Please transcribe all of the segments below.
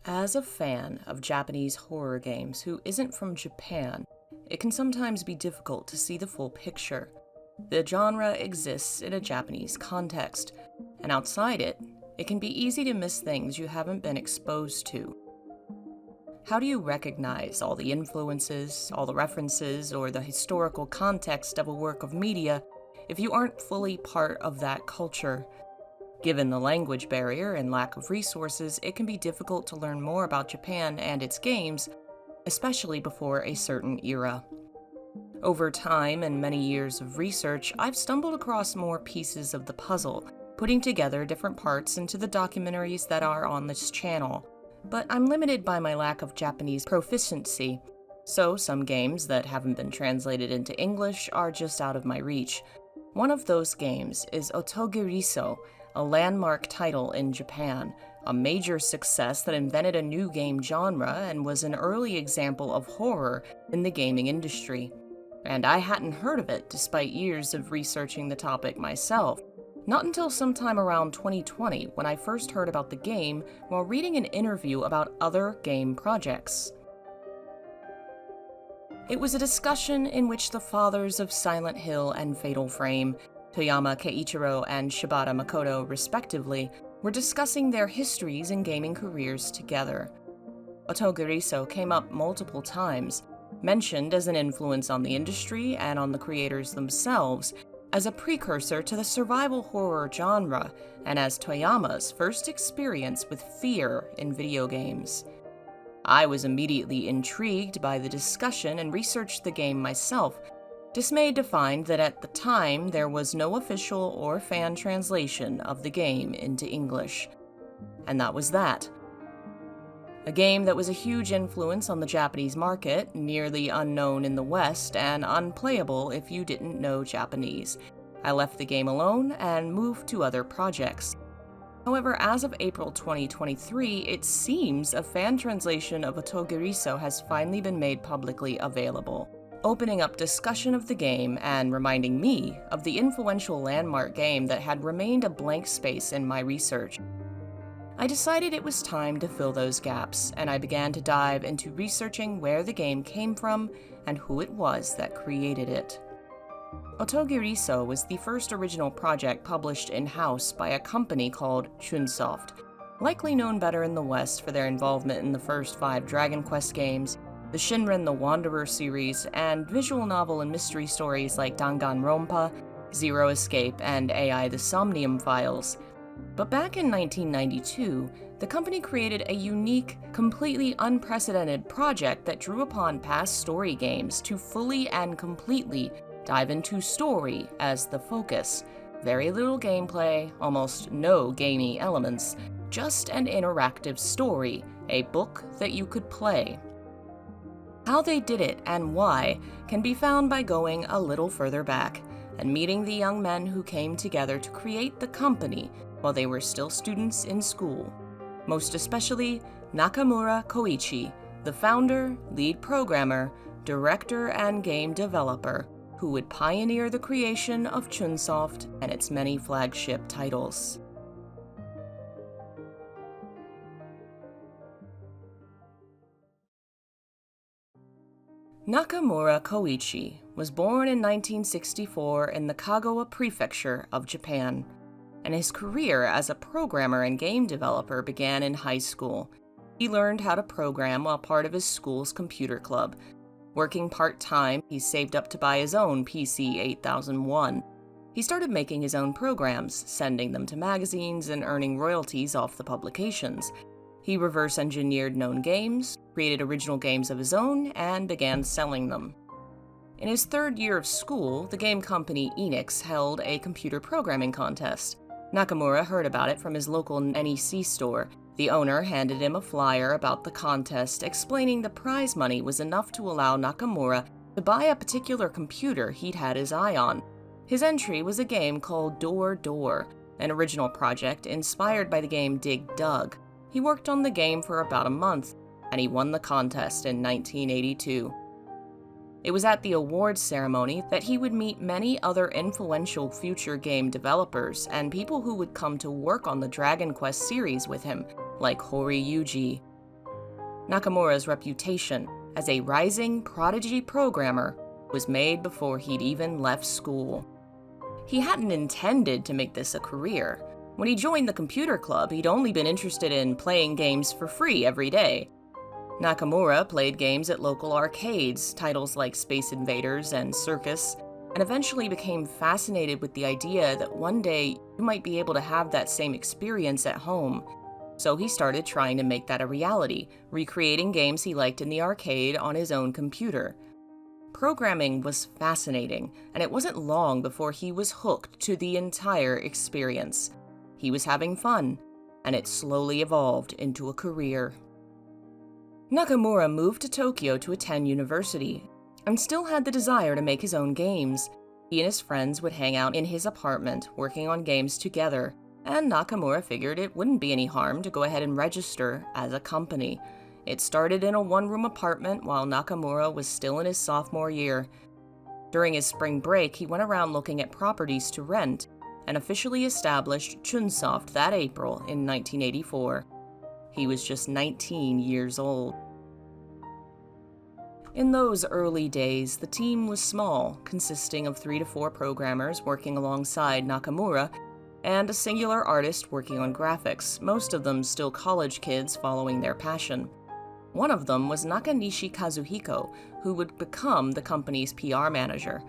As a fan of Japanese horror games who isn't from Japan, it can sometimes be difficult to see the full picture. The genre exists in a Japanese context, and outside it, it can be easy to miss things you haven't been exposed to. How do you recognize all the influences, all the references, or the historical context of a work of media if you aren't fully part of that culture? Given the language barrier and lack of resources, it can be difficult to learn more about Japan and its games, especially before a certain era. Over time and many years of research, I've stumbled across more pieces of the puzzle, putting together different parts into the documentaries that are on this channel. But I'm limited by my lack of Japanese proficiency, so some games that haven't been translated into English are just out of my reach. One of those games is Otogiriso, a landmark title in Japan, a major success that invented a new game genre and was an early example of horror in the gaming industry. And I hadn't heard of it despite years of researching the topic myself. Not until sometime around 2020 when I first heard about the game while reading an interview about other game projects. It was a discussion in which the fathers of Silent Hill and Fatal Frame, Toyama Keiichiro and Shibata Makoto respectively, were discussing their histories and gaming careers together. Otogiriso came up multiple times, mentioned as an influence on the industry and on the creators themselves, as a precursor to the survival horror genre, and as Toyama's first experience with fear in video games. I was immediately intrigued by the discussion and researched the game myself, dismayed to find that at the time there was no official or fan translation of the game into English. And that was that. A game that was a huge influence on the Japanese market, nearly unknown in the West, and unplayable if you didn't know Japanese. I left the game alone and moved to other projects. However, as of April 2023, it seems a fan translation of Otogiriso has finally been made publicly available, opening up discussion of the game and reminding me of the influential landmark game that had remained a blank space in my research. I decided it was time to fill those gaps, and I began to dive into researching where the game came from and who it was that created it. Otogiriso was the first original project published in-house by a company called Chunsoft, likely known better in the West for their involvement in the first 5 Dragon Quest games, the Shinren the Wanderer series, and visual novel and mystery stories like Danganronpa, Zero Escape, and AI the Somnium Files. But back in 1992, the company created a unique, completely unprecedented project that drew upon past story games to fully and completely dive into story as the focus. Very little gameplay, almost no gamey elements, just an interactive story, a book that you could play. How they did it and why can be found by going a little further back and meeting the young men who came together to create the company while they were still students in school. Most especially Nakamura Koichi, the founder, lead programmer, director, and game developer, who would pioneer the creation of Chunsoft and its many flagship titles. Nakamura Koichi was born in 1964 in the Kagawa Prefecture of Japan, and his career as a programmer and game developer began in high school. He learned how to program while part of his school's computer club. Working part-time, he saved up to buy his own PC 8001. He started making his own programs, sending them to magazines and earning royalties off the publications. He reverse-engineered known games, created original games of his own, and began selling them. In his 3rd year of school, the game company Enix held a computer programming contest. Nakamura heard about it from his local NEC store. The owner handed him a flyer about the contest, explaining the prize money was enough to allow Nakamura to buy a particular computer he'd had his eye on. His entry was a game called Door Door, an original project inspired by the game Dig Dug. He worked on the game for about a month, and he won the contest in 1982. It was at the awards ceremony that he would meet many other influential future game developers and people who would come to work on the Dragon Quest series with him, like Hori Yuji. Nakamura's reputation as a rising prodigy programmer was made before he'd even left school. He hadn't intended to make this a career. When he joined the computer club, he'd only been interested in playing games for free every day. Nakamura played games at local arcades, titles like Space Invaders and Circus, and eventually became fascinated with the idea that one day you might be able to have that same experience at home. So he started trying to make that a reality, recreating games he liked in the arcade on his own computer. Programming was fascinating, and it wasn't long before he was hooked to the entire experience. He was having fun, and it slowly evolved into a career. Nakamura moved to Tokyo to attend university, and still had the desire to make his own games. He and his friends would hang out in his apartment, working on games together, and Nakamura figured it wouldn't be any harm to go ahead and register as a company. It started in a one-room apartment while Nakamura was still in his sophomore year. During his spring break, he went around looking at properties to rent, and officially established Chunsoft that April in 1984. He was just 19 years old. In those early days, the team was small, consisting of 3 to 4 programmers working alongside Nakamura, and a singular artist working on graphics, most of them still college kids following their passion. One of them was Nakanishi Kazuhiko, who would become the company's PR manager.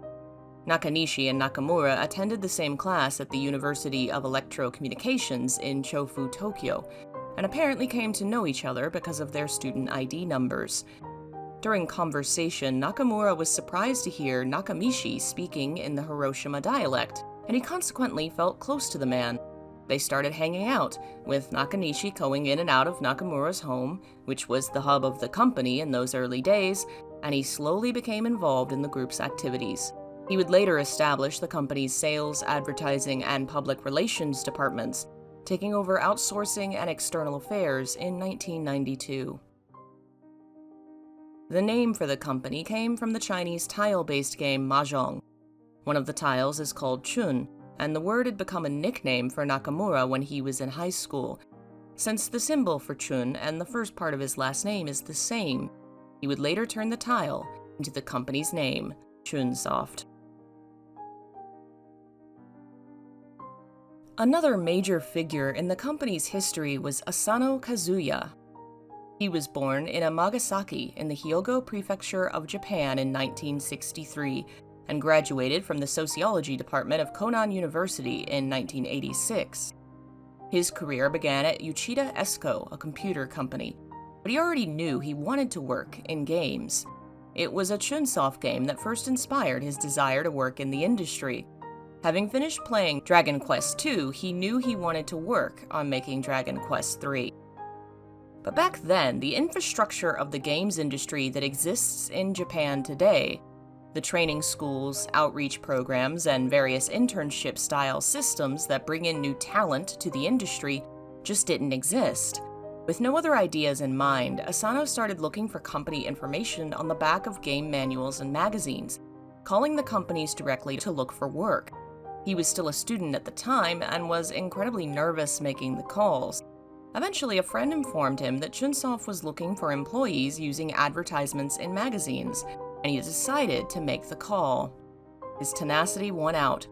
Nakanishi and Nakamura attended the same class at the University of Electrocommunications in Chofu, Tokyo, and apparently came to know each other because of their student ID numbers. During conversation, Nakamura was surprised to hear Nakamishi speaking in the Hiroshima dialect, and he consequently felt close to the man. They started hanging out, with Nakanishi going in and out of Nakamura's home, which was the hub of the company in those early days, and he slowly became involved in the group's activities. He would later establish the company's sales, advertising, and public relations departments, taking over outsourcing and external affairs in 1992. The name for the company came from the Chinese tile-based game Mahjong. One of the tiles is called Chun, and the word had become a nickname for Nakamura when he was in high school. Since the symbol for Chun and the first part of his last name is the same, he would later turn the tile into the company's name, Chunsoft. Another major figure in the company's history was Asano Kazuya. He was born in Amagasaki in the Hyogo Prefecture of Japan in 1963 and graduated from the sociology department of Konan University in 1986. His career began at Uchida Esco, a computer company, but he already knew he wanted to work in games. It was a Chunsoft game that first inspired his desire to work in the industry. Having finished playing Dragon Quest II, he knew he wanted to work on making Dragon Quest III. But back then, the infrastructure of the games industry that exists in Japan today, the training schools, outreach programs, and various internship-style systems that bring in new talent to the industry, just didn't exist. With no other ideas in mind, Asano started looking for company information on the back of game manuals and magazines, calling the companies directly to look for work. He was still a student at the time and was incredibly nervous making the calls. Eventually, a friend informed him that Chunsoft was looking for employees using advertisements in magazines, and he decided to make the call. His tenacity won out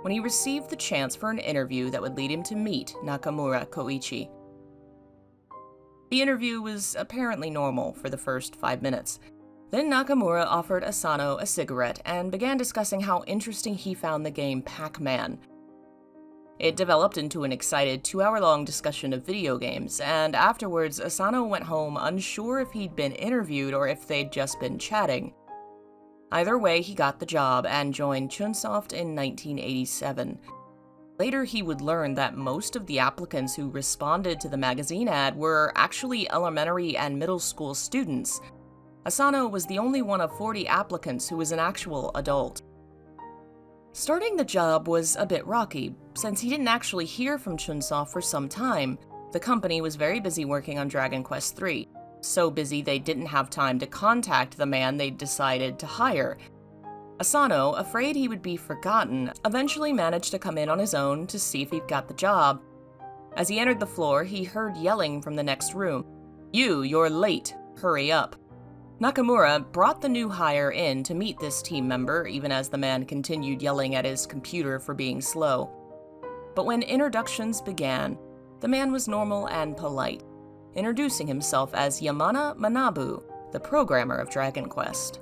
when he received the chance for an interview that would lead him to meet Nakamura Koichi. The interview was apparently normal for the first 5 minutes. Then Nakamura offered Asano a cigarette and began discussing how interesting he found the game Pac-Man. It developed into an excited 2-hour-long discussion of video games, and afterwards Asano went home unsure if he'd been interviewed or if they'd just been chatting. Either way, he got the job and joined Chunsoft in 1987. Later, he would learn that most of the applicants who responded to the magazine ad were actually elementary and middle school students. Asano was the only one of 40 applicants who was an actual adult. Starting the job was a bit rocky, since he didn't actually hear from Chunsoft for some time. The company was very busy working on Dragon Quest III. so busy they didn't have time to contact the man they'd decided to hire. Asano, afraid he would be forgotten, eventually managed to come in on his own to see if he'd got the job. As he entered the floor, he heard yelling from the next room. You're late. Hurry up." Nakamura brought the new hire in to meet this team member, even as the man continued yelling at his computer for being slow. But when introductions began, the man was normal and polite, introducing himself as Yamana Manabu, the programmer of Dragon Quest.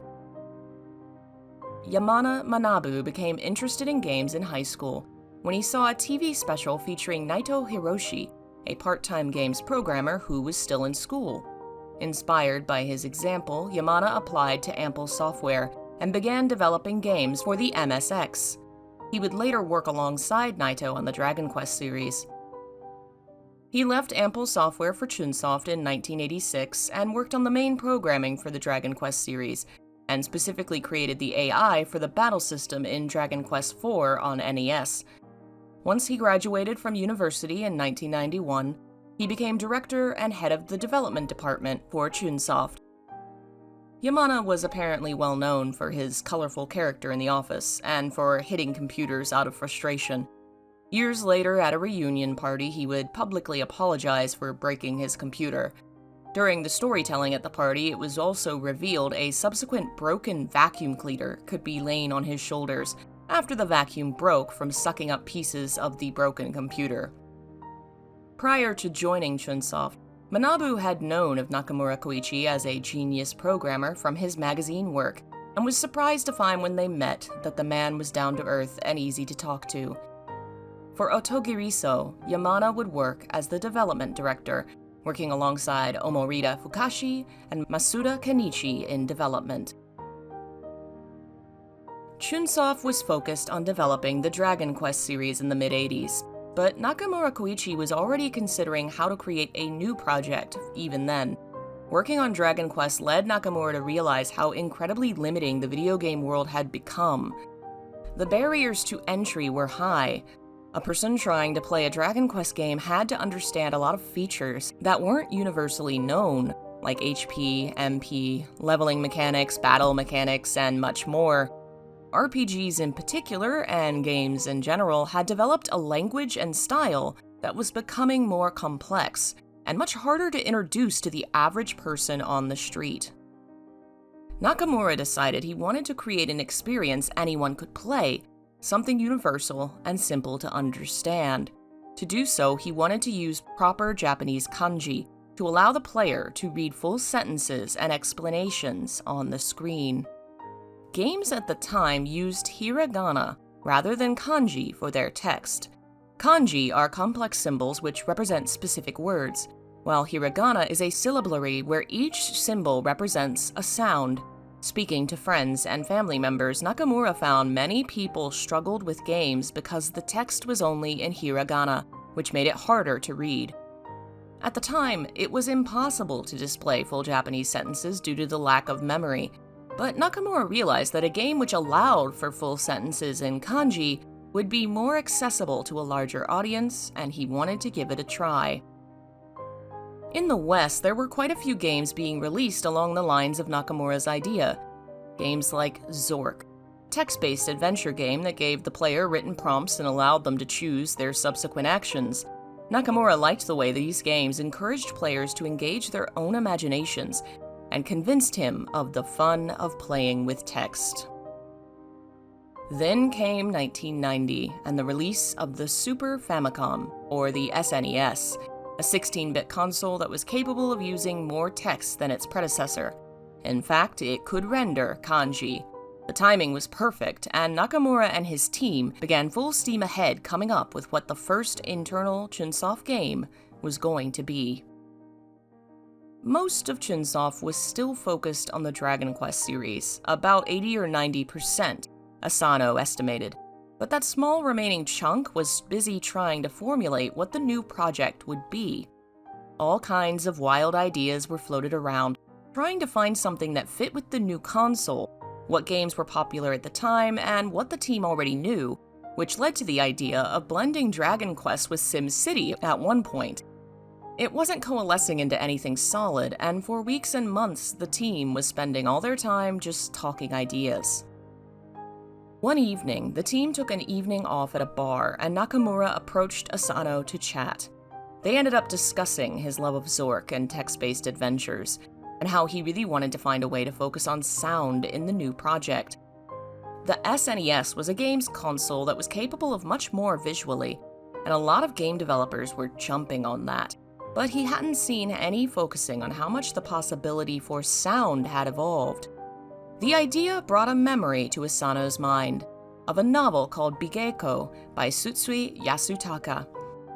Yamana Manabu became interested in games in high school when he saw a TV special featuring Naito Hiroshi, a part-time games programmer who was still in school. Inspired by his example, Yamana applied to Ample Software and began developing games for the MSX. He would later work alongside Naito on the Dragon Quest series. He left Ample Software for Chunsoft in 1986 and worked on the main programming for the Dragon Quest series, and specifically created the AI for the battle system in Dragon Quest IV on NES. Once he graduated from university in 1991, he became director and head of the development department for Chunsoft. Yamana was apparently well known for his colorful character in the office, and for hitting computers out of frustration. Years later, at a reunion party, he would publicly apologize for breaking his computer. During the storytelling at the party, it was also revealed a subsequent broken vacuum cleaner could be laying on his shoulders after the vacuum broke from sucking up pieces of the broken computer. Prior to joining Chunsoft, Manabu had known of Nakamura Koichi as a genius programmer from his magazine work, and was surprised to find when they met that the man was down to earth and easy to talk to. For Otogiriso, Yamana would work as the development director, working alongside Omorita Fukashi and Masuda Kenichi in development. Chunsoft was focused on developing the Dragon Quest series in the mid-80s, but Nakamura Koichi was already considering how to create a new project even then. Working on Dragon Quest led Nakamura to realize how incredibly limiting the video game world had become. The barriers to entry were high. A person trying to play a Dragon Quest game had to understand a lot of features that weren't universally known, like HP, MP, leveling mechanics, battle mechanics, and much more. RPGs in particular, and games in general, had developed a language and style that was becoming more complex, and much harder to introduce to the average person on the street. Nakamura decided he wanted to create an experience anyone could play, something universal and simple to understand. To do so, he wanted to use proper Japanese kanji to allow the player to read full sentences and explanations on the screen. Games at the time used hiragana rather than kanji for their text. Kanji are complex symbols which represent specific words, while hiragana is a syllabary where each symbol represents a sound. Speaking to friends and family members, Nakamura found many people struggled with games because the text was only in hiragana, which made it harder to read. At the time, it was impossible to display full Japanese sentences due to the lack of memory, but Nakamura realized that a game which allowed for full sentences in kanji would be more accessible to a larger audience, and he wanted to give it a try. In the West, there were quite a few games being released along the lines of Nakamura's idea. Games like Zork, text-based adventure game that gave the player written prompts and allowed them to choose their subsequent actions. Nakamura liked the way these games encouraged players to engage their own imaginations, and convinced him of the fun of playing with text. Then came 1990 and the release of the Super Famicom, or the SNES, a 16-bit console that was capable of using more text than its predecessor. In fact, it could render kanji. The timing was perfect, and Nakamura and his team began full steam ahead coming up with what the first internal Chunsoft game was going to be. Most of Chunsoft was still focused on the Dragon Quest series, about 80 or 90%, Asano estimated. But that small remaining chunk was busy trying to formulate what the new project would be. All kinds of wild ideas were floated around, trying to find something that fit with the new console, what games were popular at the time, and what the team already knew, which led to the idea of blending Dragon Quest with SimCity at one point. It wasn't coalescing into anything solid, and for weeks and months, the team was spending all their time just talking ideas. One evening, the team took an evening off at a bar, and Nakamura approached Asano to chat. They ended up discussing his love of Zork and text-based adventures, and how he really wanted to find a way to focus on sound in the new project. The SNES was a games console that was capable of much more visually, and a lot of game developers were jumping on that. But he hadn't seen any focusing on how much the possibility for sound had evolved. The idea brought a memory to Asano's mind of a novel called Bigeko by Tsutsui Yasutaka.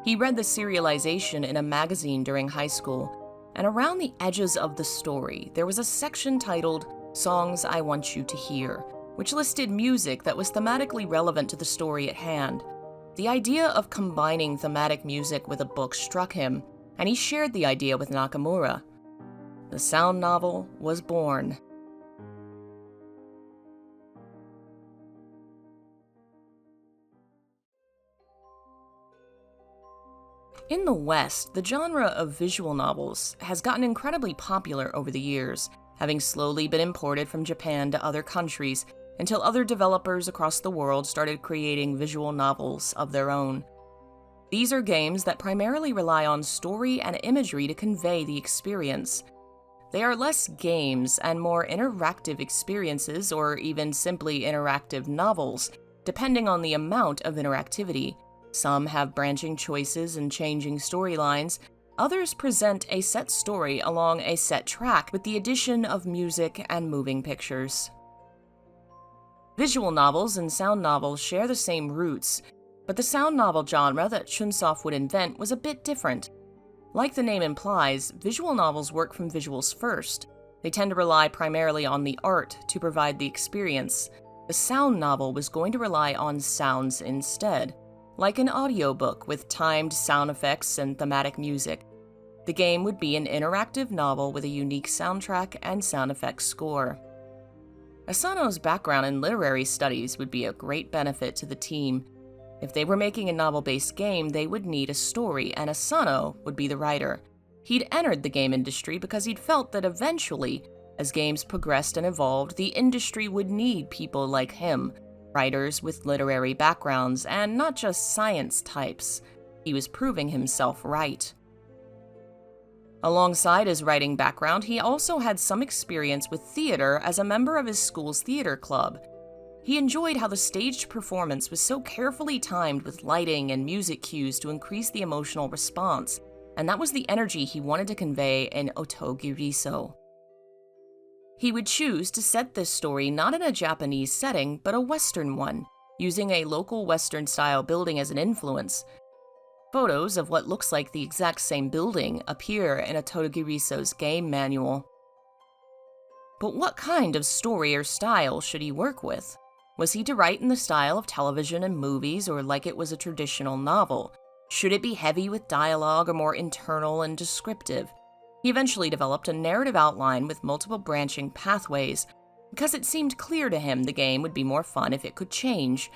He read the serialization in a magazine during high school, and around the edges of the story, there was a section titled Songs I Want You to Hear, which listed music that was thematically relevant to the story at hand. The idea of combining thematic music with a book struck him, and he shared the idea with Nakamura. The sound novel was born. In the West, the genre of visual novels has gotten incredibly popular over the years, having slowly been imported from Japan to other countries until other developers across the world started creating visual novels of their own. These are games that primarily rely on story and imagery to convey the experience. They are less games and more interactive experiences, or even simply interactive novels, depending on the amount of interactivity. Some have branching choices and changing storylines. Others present a set story along a set track with the addition of music and moving pictures. Visual novels and sound novels share the same roots, but the sound novel genre that Chunsoft would invent was a bit different. Like the name implies, visual novels work from visuals first. They tend to rely primarily on the art to provide the experience. The sound novel was going to rely on sounds instead, like an audiobook with timed sound effects and thematic music. The game would be an interactive novel with a unique soundtrack and sound effects score. Asano's background in literary studies would be a great benefit to the team. If they were making a novel-based game, they would need a story, and Asano would be the writer. He'd entered the game industry because he'd felt that eventually, as games progressed and evolved, the industry would need people like him, writers with literary backgrounds, and not just science types. He was proving himself right. Alongside his writing background, he also had some experience with theater as a member of his school's theater club. He enjoyed how the staged performance was so carefully timed with lighting and music cues to increase the emotional response, and that was the energy he wanted to convey in Otogiriso. He would choose to set this story not in a Japanese setting, but a Western one, using a local Western-style building as an influence. Photos of what looks like the exact same building appear in Otogiriso's game manual. But what kind of story or style should he work with? Was he to write in the style of television and movies, or like it was a traditional novel? Should it be heavy with dialogue or more internal and descriptive? He eventually developed a narrative outline with multiple branching pathways, because it seemed clear to him the game would be more fun if it could change.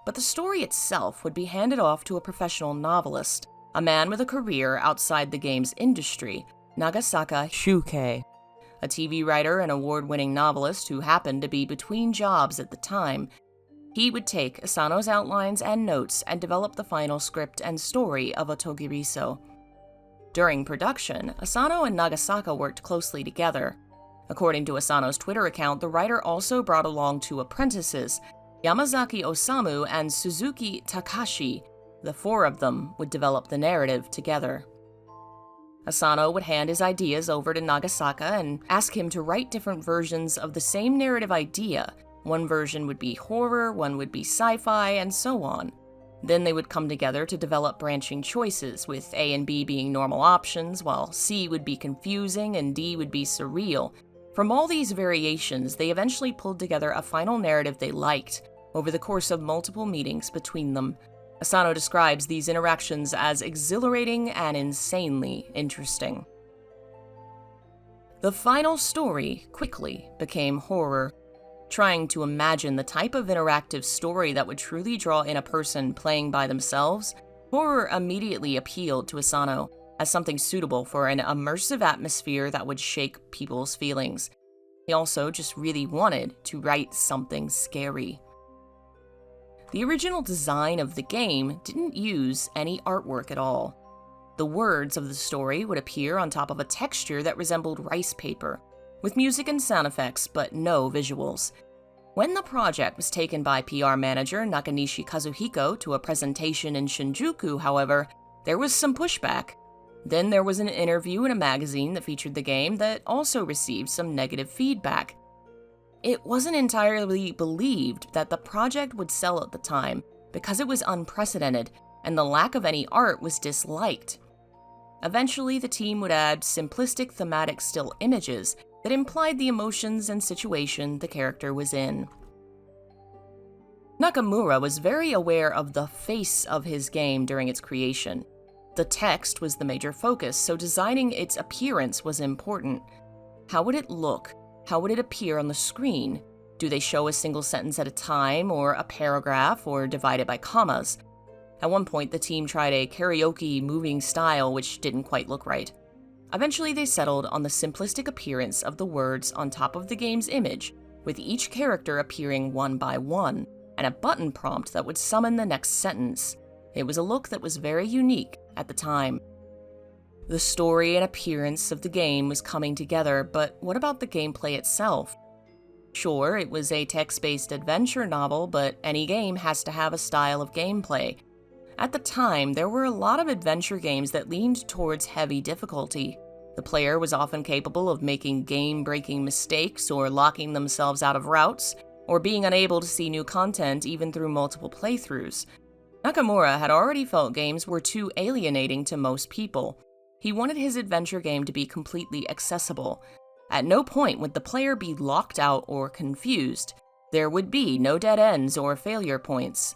But the story itself would be handed off to a professional novelist, a man with a career outside the game's industry, Nagasaka Shukei, a TV writer and award-winning novelist who happened to be between jobs at the time. He would take Asano's outlines and notes and develop the final script and story of Otogiriso. During production, Asano and Nagasaka worked closely together. According to Asano's Twitter account, the writer also brought along 2 apprentices, Yamazaki Osamu and Suzuki Takashi. The 4 of them would develop the narrative together. Asano would hand his ideas over to Nagasaka and ask him to write different versions of the same narrative idea. One version would be horror, one would be sci-fi, and so on. Then they would come together to develop branching choices, with A and B being normal options, while C would be confusing and D would be surreal. From all these variations, they eventually pulled together a final narrative they liked, over the course of multiple meetings between them. Asano describes these interactions as exhilarating and insanely interesting. The final story quickly became horror. Trying to imagine the type of interactive story that would truly draw in a person playing by themselves, horror immediately appealed to Asano. as something suitable for an immersive atmosphere that would shake people's feelings. He also just really wanted to write something scary. The original design of the game didn't use any artwork at all. The words of the story would appear on top of a texture that resembled rice paper, with music and sound effects, but no visuals. When the project was taken by PR manager Nakanishi Kazuhiko to a presentation in Shinjuku, however, there was some pushback. Then there was an interview in a magazine that featured the game that also received some negative feedback. It wasn't entirely believed that the project would sell at the time because it was unprecedented and the lack of any art was disliked. Eventually, the team would add simplistic thematic still images that implied the emotions and situation the character was in. Nakamura was very aware of the face of his game during its creation. The text was the major focus, so designing its appearance was important. How would it look? How would it appear on the screen? Do they show a single sentence at a time, or a paragraph, or divided by commas? At one point, the team tried a karaoke moving style, which didn't quite look right. Eventually, they settled on the simplistic appearance of the words on top of the game's image, with each character appearing one by one, and a button prompt that would summon the next sentence. It was a look that was very unique at the time. The story and appearance of the game was coming together, but what about the gameplay itself? Sure, it was a text-based adventure novel, but any game has to have a style of gameplay. At the time, there were a lot of adventure games that leaned towards heavy difficulty. The player was often capable of making game-breaking mistakes or locking themselves out of routes, or being unable to see new content even through multiple playthroughs. Nakamura had already felt games were too alienating to most people. He wanted his adventure game to be completely accessible. At no point would the player be locked out or confused. There would be no dead ends or failure points.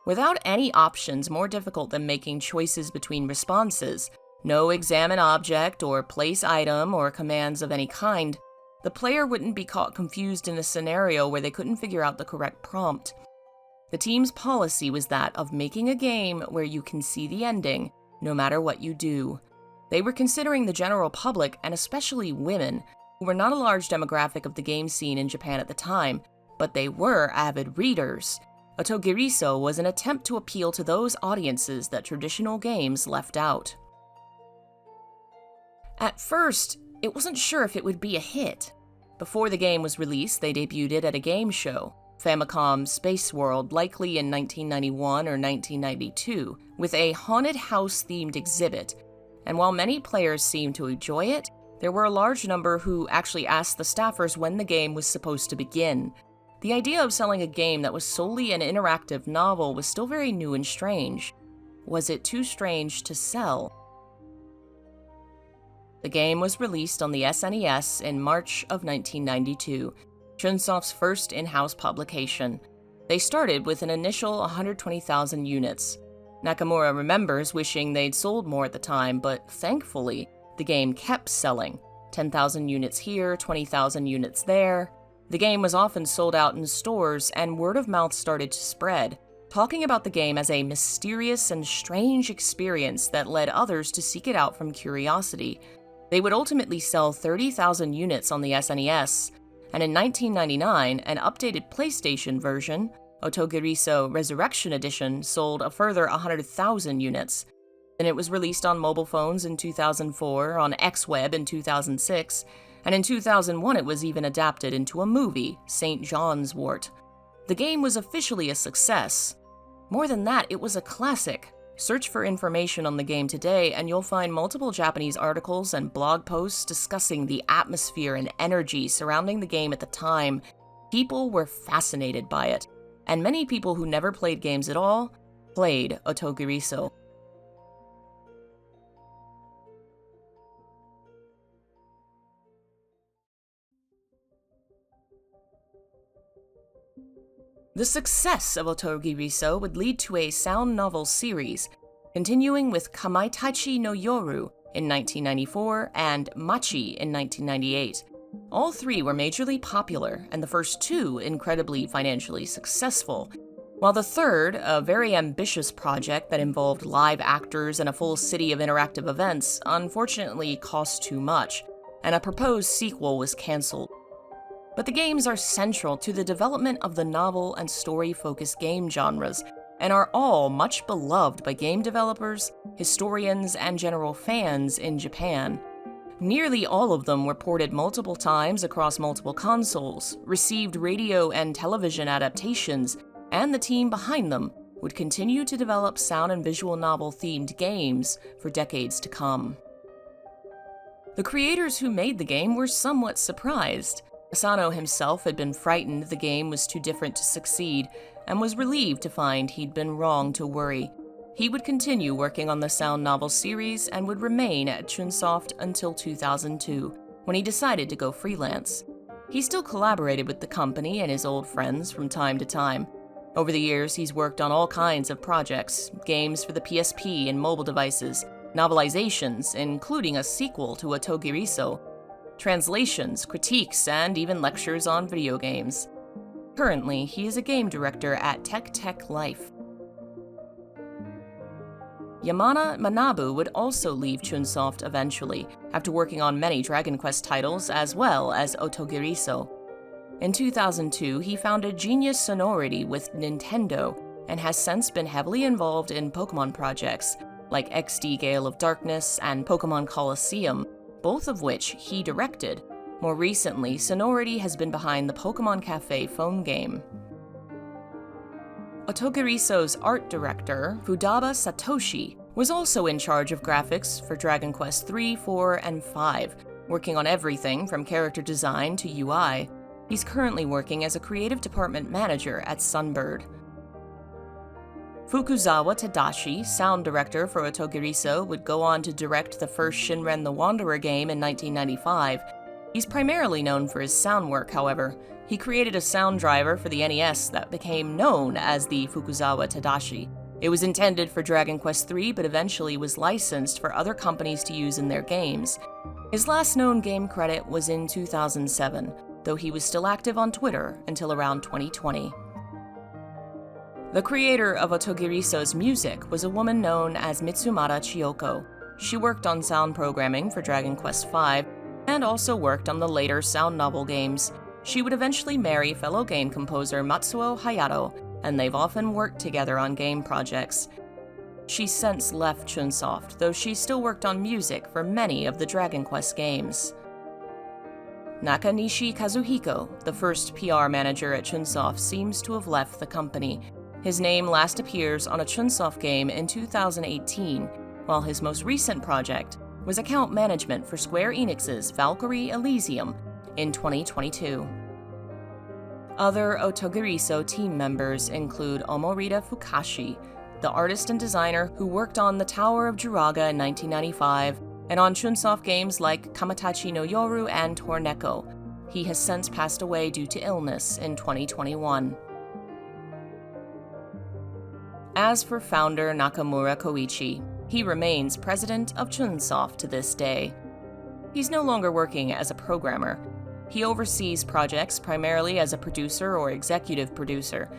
Without any options more difficult than making choices between responses, no examine object or place item or commands of any kind, the player wouldn't be caught confused in a scenario where they couldn't figure out the correct prompt. The team's policy was that of making a game where you can see the ending, no matter what you do. They were considering the general public, and especially women, who were not a large demographic of the game scene in Japan at the time, but they were avid readers. Otogiriso was an attempt to appeal to those audiences that traditional games left out. At first, it wasn't sure if it would be a hit. Before the game was released, they debuted it at a game show, Famicom Space World, likely in 1991 or 1992, with a haunted house-themed exhibit. And while many players seemed to enjoy it, there were a large number who actually asked the staffers when the game was supposed to begin. The idea of selling a game that was solely an interactive novel was still very new and strange. Was it too strange to sell? The game was released on the SNES in March of 1992, Chunsoft's first in-house publication. They started with an initial 120,000 units. Nakamura remembers wishing they'd sold more at the time, but thankfully, the game kept selling. 10,000 units here, 20,000 units there. The game was often sold out in stores, and word of mouth started to spread, talking about the game as a mysterious and strange experience that led others to seek it out from curiosity. They would ultimately sell 30,000 units on the SNES, and in 1999, an updated PlayStation version, Otogiriso Resurrection Edition, sold a further 100,000 units. Then it was released on mobile phones in 2004, on Xweb in 2006, and in 2001 it was even adapted into a movie, St. John's Wort. The game was officially a success. More than that, it was a classic. Search for information on the game today and you'll find multiple Japanese articles and blog posts discussing the atmosphere and energy surrounding the game at the time. People were fascinated by it, and many people who never played games at all played Otogiriso. The success of Otogiriso would lead to a sound novel series, continuing with Kamaitachi no Yoru in 1994 and Machi in 1998. All three were majorly popular, and the first two incredibly financially successful. While the third, a very ambitious project that involved live actors and a full city of interactive events, unfortunately cost too much, and a proposed sequel was cancelled. But the games are central to the development of the novel and story-focused game genres, and are all much beloved by game developers, historians, and general fans in Japan. Nearly all of them were ported multiple times across multiple consoles, received radio and television adaptations, and the team behind them would continue to develop sound and visual novel-themed games for decades to come. The creators who made the game were somewhat surprised. Asano himself had been frightened the game was too different to succeed, and was relieved to find he'd been wrong to worry. He would continue working on the sound novel series and would remain at Chunsoft until 2002, when he decided to go freelance. He still collaborated with the company and his old friends from time to time. Over the years, he's worked on all kinds of projects, games for the PSP and mobile devices, novelizations, including a sequel to Otogiriso, translations, critiques, and even lectures on video games. Currently, he is a game director at Tech Life. Yamana Manabu would also leave Chunsoft eventually, after working on many Dragon Quest titles as well as Otogiriso. In 2002, he founded Genius Sonority with Nintendo, and has since been heavily involved in Pokemon projects, like XD Gale of Darkness and Pokemon Colosseum, both of which he directed. More recently, Sonority has been behind the Pokemon Cafe phone game. Otogiriso's art director, Futaba Satoshi, was also in charge of graphics for Dragon Quest III, IV, and V, working on everything from character design to UI. He's currently working as a creative department manager at Sunbird. Fukuzawa Tadashi, sound director for Otogiriso, would go on to direct the first Shinren the Wanderer game in 1995. He's primarily known for his sound work, however. He created a sound driver for the NES that became known as the Fukuzawa Tadashi. It was intended for Dragon Quest III, but eventually was licensed for other companies to use in their games. His last known game credit was in 2007, though he was still active on Twitter until around 2020. The creator of Otogiriso's music was a woman known as Mitsumata Chiyoko. She worked on sound programming for Dragon Quest V, and also worked on the later sound novel games. She would eventually marry fellow game composer Matsuo Hayato, and they've often worked together on game projects. She's since left Chunsoft, though she still worked on music for many of the Dragon Quest games. Nakanishi Kazuhiko, the first PR manager at Chunsoft, seems to have left the company. His name last appears on a Chunsoft game in 2018, while his most recent project was account management for Square Enix's Valkyrie Elysium in 2022. Other Otogiriso team members include Omorita Fukashi, the artist and designer who worked on The Tower of Jiraga in 1995 and on Chunsoft games like Kamatachi no Yoru and Torneko. He has since passed away due to illness in 2021. As for founder Nakamura Koichi, he remains president of Chunsoft to this day. He's no longer working as a programmer. He oversees projects primarily as a producer or executive producer,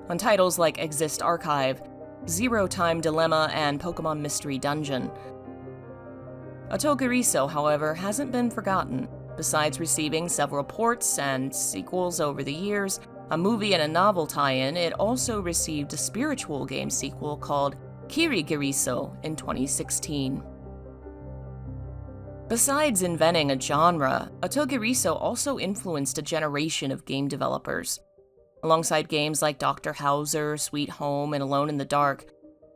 on titles like Exist Archive, Zero Time Dilemma, and Pokemon Mystery Dungeon. Otogiriso, however, hasn't been forgotten. Besides receiving several ports and sequels over the years, a movie and a novel tie-in, it also received a spiritual game sequel called Kirigiriso in 2016. Besides inventing a genre, Otogiriso also influenced a generation of game developers. Alongside games like Dr. Hauser, Sweet Home, and Alone in the Dark,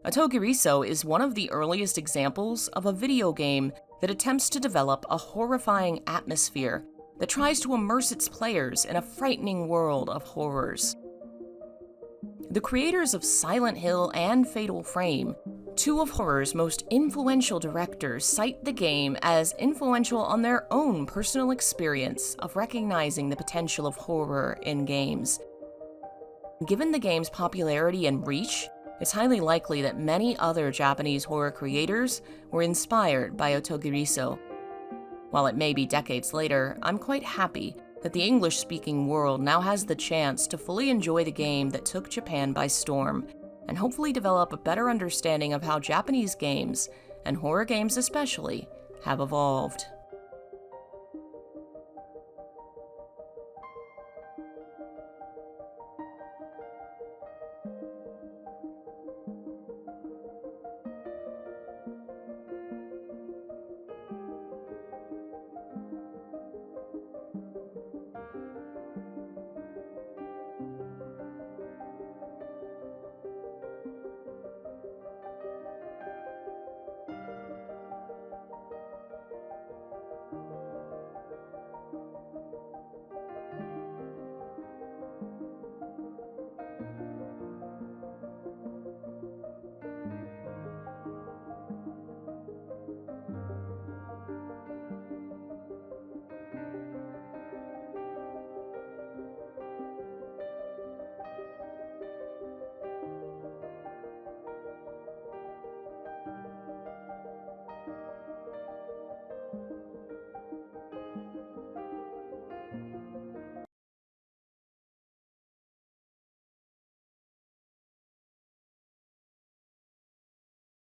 Otogiriso is one of the earliest examples of a video game that attempts to develop a horrifying atmosphere that tries to immerse its players in a frightening world of horrors. The creators of Silent Hill and Fatal Frame, two of horror's most influential directors, cite the game as influential on their own personal experience of recognizing the potential of horror in games. Given the game's popularity and reach, it's highly likely that many other Japanese horror creators were inspired by Otogiriso. While it may be decades later, I'm quite happy that the English-speaking world now has the chance to fully enjoy the game that took Japan by storm, and hopefully develop a better understanding of how Japanese games, and horror games especially, have evolved.